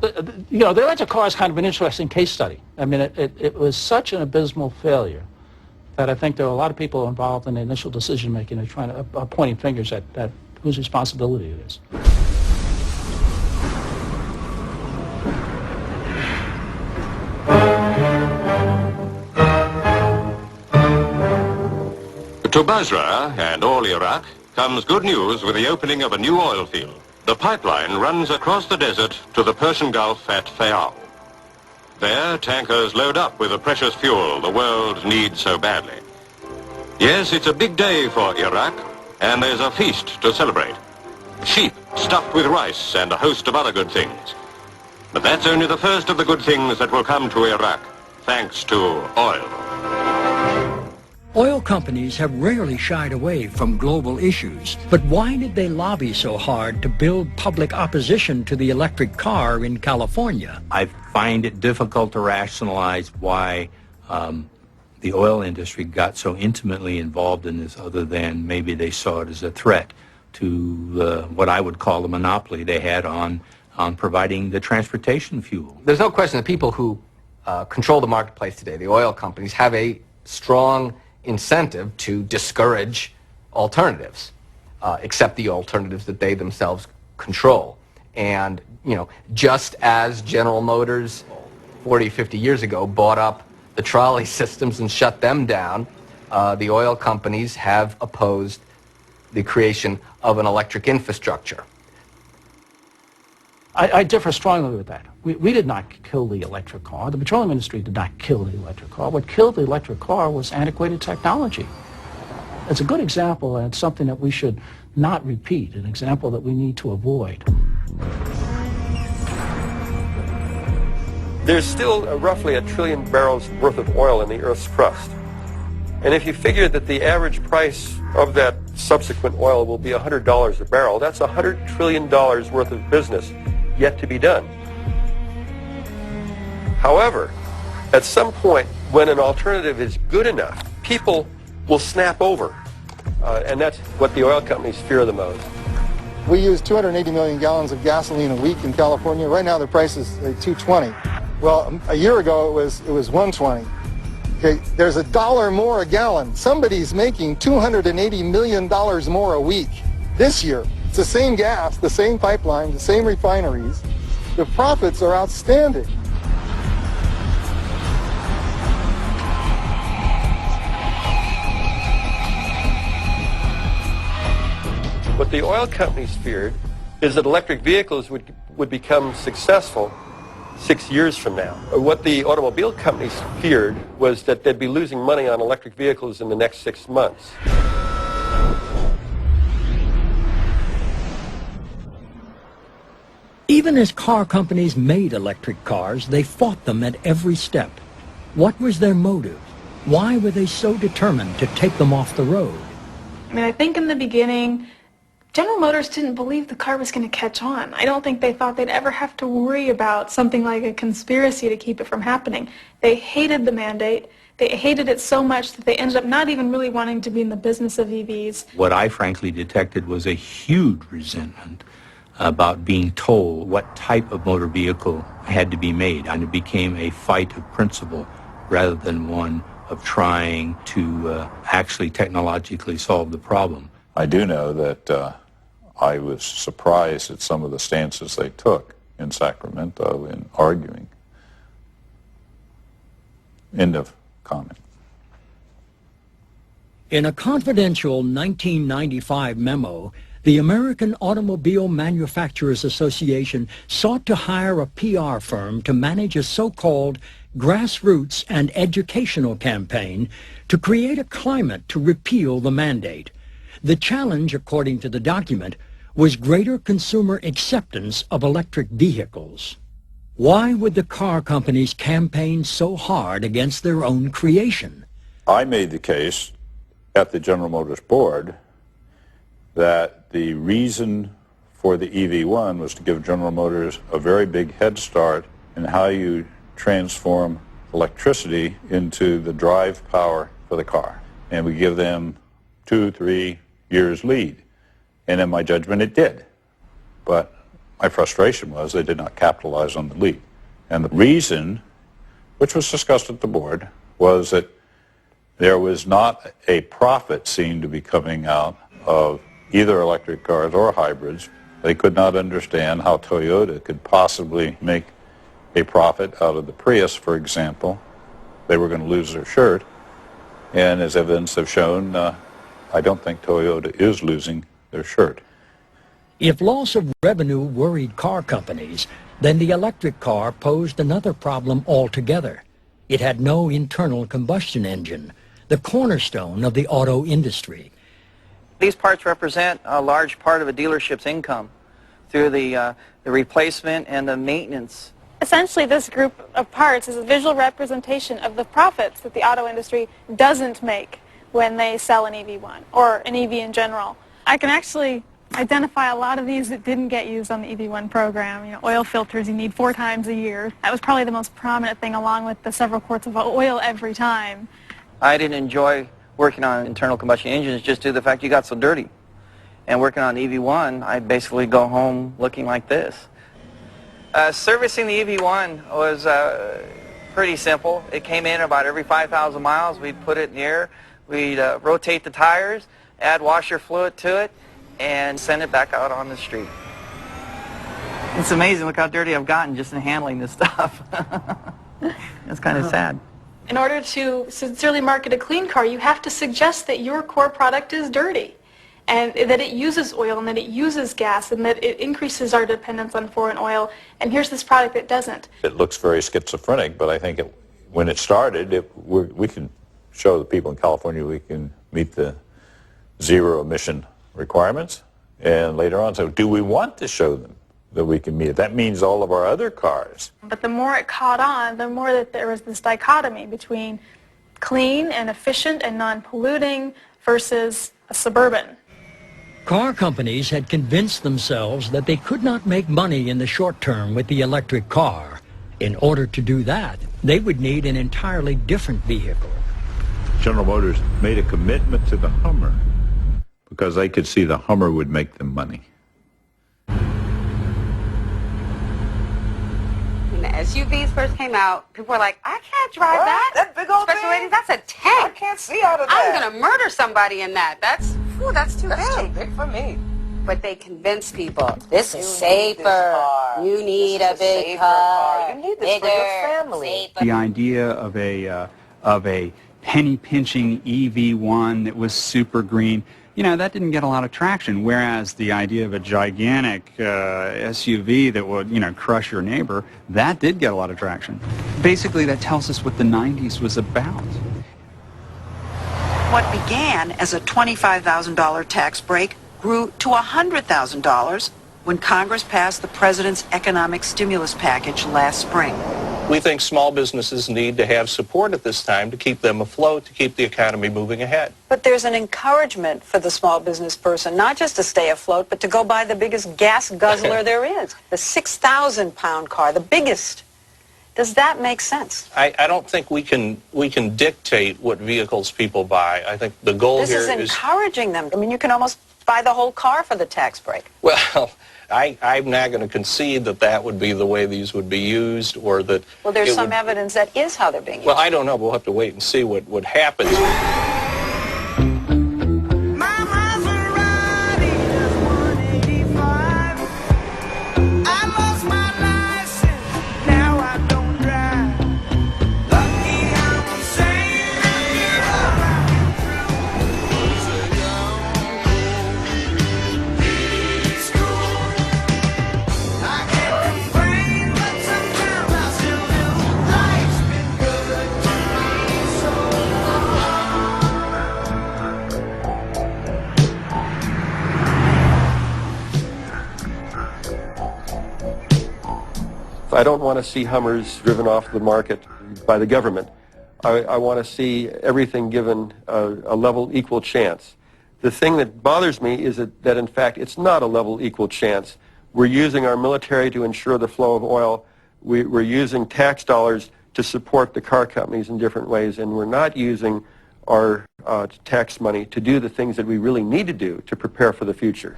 You know, the electric car is kind of an interesting case study. I mean, it was such an abysmal failure that I think there were a lot of people involved in the initial decision-making and trying to pointing fingers at whose responsibility it is. To Basra and all Iraq comes good news with the opening of a new oil field. The pipeline runs across the desert to the Persian Gulf at Fayal. There, tankers load up with the precious fuel the world needs so badly. Yes, it's a big day for Iraq, and there's a feast to celebrate. Sheep stuffed with rice and a host of other good things. But that's only the first of the good things that will come to Iraq, thanks to oil. Oil companies have rarely shied away from global issues, but why did they lobby so hard to build public opposition to the electric car in California? I find it difficult to rationalize why the oil industry got so intimately involved in this, other than maybe they saw it as a threat to what I would call the monopoly they had on providing the transportation fuel. There's no question that people who control the marketplace today, the oil companies, have a strong incentive to discourage alternatives, except the alternatives that they themselves control. And, you know, just as General Motors 40, 50 years ago bought up the trolley systems and shut them down, the oil companies have opposed the creation of an electric infrastructure. I differ strongly with that. We did not kill the electric car. The petroleum industry did not kill the electric car. What killed the electric car was antiquated technology. It's a good example, and it's something that we should not repeat, an example that we need to avoid. There's still roughly 1 trillion barrels worth of oil in the Earth's crust. And if you figure that the average price of that subsequent oil will be $100 a barrel, that's $100 trillion worth of business yet to be done. However, at some point when an alternative is good enough, people will snap over. And that's what the oil companies fear the most. We use 280 million gallons of gasoline a week in California. Right now the price is $2.20. Well, a year ago it was $1.20. Okay, there's $1 more a gallon. Somebody's making $280 million more a week this year. It's the same gas, the same pipeline, the same refineries. The profits are outstanding. What the oil companies feared is that electric vehicles would become successful 6 years from now. What the automobile companies feared was that they'd be losing money on electric vehicles in the next 6 months. Even as car companies made electric cars, they fought them at every step. What was their motive? Why were they so determined to take them off the road? I mean, I think in the beginning, General Motors didn't believe the car was going to catch on. I don't think they thought they'd ever have to worry about something like a conspiracy to keep it from happening. They hated the mandate. They hated it so much that they ended up not even really wanting to be in the business of EVs. What I frankly detected was a huge resentment about being told what type of motor vehicle had to be made, and it became a fight of principle rather than one of trying to actually technologically solve the problem. I do know that I was surprised at some of the stances they took in Sacramento in arguing. End of comment. In a confidential 1995 memo, the American Automobile Manufacturers Association sought to hire a PR firm to manage a so-called grassroots and educational campaign to create a climate to repeal the mandate. The challenge, according to the document, was greater consumer acceptance of electric vehicles. Why would the car companies campaign so hard against their own creation? I made the case at the General Motors board that the reason for the EV1 was to give General Motors a very big head start in how you transform electricity into the drive power for the car. And we give them 2-3 years lead. And in my judgment, it did. But My frustration was they did not capitalize on the leap. And the reason, which was discussed at the board, was that there was not a profit seen to be coming out of either electric cars or hybrids. They could not understand how Toyota could possibly make a profit out of the Prius, for example. They were going to lose their shirt. And as evidence have shown, I don't think Toyota is losing their shirt. If loss of revenue worried car companies, then the electric car posed another problem altogether. It had no internal combustion engine, the cornerstone of the auto industry. These parts represent a large part of a dealership's income through the replacement and the maintenance. Essentially, this group of parts is a visual representation of the profits that the auto industry doesn't make when they sell an EV1 or an EV in general. I can actually identify a lot of these that didn't get used on the EV1 program. You know, oil filters you need 4 times a year. That was probably the most prominent thing, along with the several quarts of oil every time. I didn't enjoy working on internal combustion engines just due to the fact you got so dirty. And working on EV1, I basically go home looking like this. Servicing the EV1 was pretty simple. It came in about every 5,000 miles. We'd put it in the air. We'd rotate the tires, add washer fluid to it, and send it back out on the street. It's amazing, look how dirty I've gotten just in handling this stuff. It's kind of sad. In order to sincerely market a clean car, you have to suggest that your core product is dirty, and that it uses oil, and that it uses gas, and that it increases our dependence on foreign oil, and here's this product that doesn't. It looks very schizophrenic, but I think when it started, we can show the people in California we can meet the zero emission requirements, and later on, so do we want to show them that we can meet it? That means all of our other cars. But the more it caught on, the more that there was this dichotomy between clean and efficient and non-polluting versus a suburban. Car companies had convinced themselves that they could not make money in the short term with the electric car. In order to do that, they would need an entirely different vehicle. General Motors made a commitment to the Hummer because they could see the Hummer would make them money. When the SUVs first came out, people were like, I can't drive that. That big old Especially thing? ladies, that's a tank. I can't see out of that. I'm going to murder somebody in that. That's too That's big. too big for me. But they convince people, this is You safer. need this car. You need This a is big safer car. You need this for your family. Safer. The idea of a penny-pinching EV1 that was super green, you know, that didn't get a lot of traction, whereas the idea of a gigantic SUV that would, you know, crush your neighbor, that did get a lot of traction. Basically, that tells us what the 90s was about. What began as a $25,000 tax break grew to $100,000 when Congress passed the President's economic stimulus package last spring. We think small businesses need to have support at this time to keep them afloat, to keep the economy moving ahead. But there's an encouragement for the small business person, not just to stay afloat, but to go buy the biggest gas guzzler there is, the 6,000-pound car, the biggest. Does that make sense? I don't think we can dictate what vehicles people buy. I think the goal This here is encouraging them. I mean, you can almost buy the whole car for the tax break. Well, I'm not going to concede that that would be the way these would be used, or that... Well, there's some evidence that is how they're being used. Well, I don't know. We'll have to wait and see what happens. I don't want to see Hummers driven off the market by the government. I want to see everything given a level equal chance. The thing that bothers me is that in fact it's not a level equal chance. We're using our military to ensure the flow of oil. We're using tax dollars to support the car companies in different ways, and we're not using our tax money to do the things that we really need to do to prepare for the future.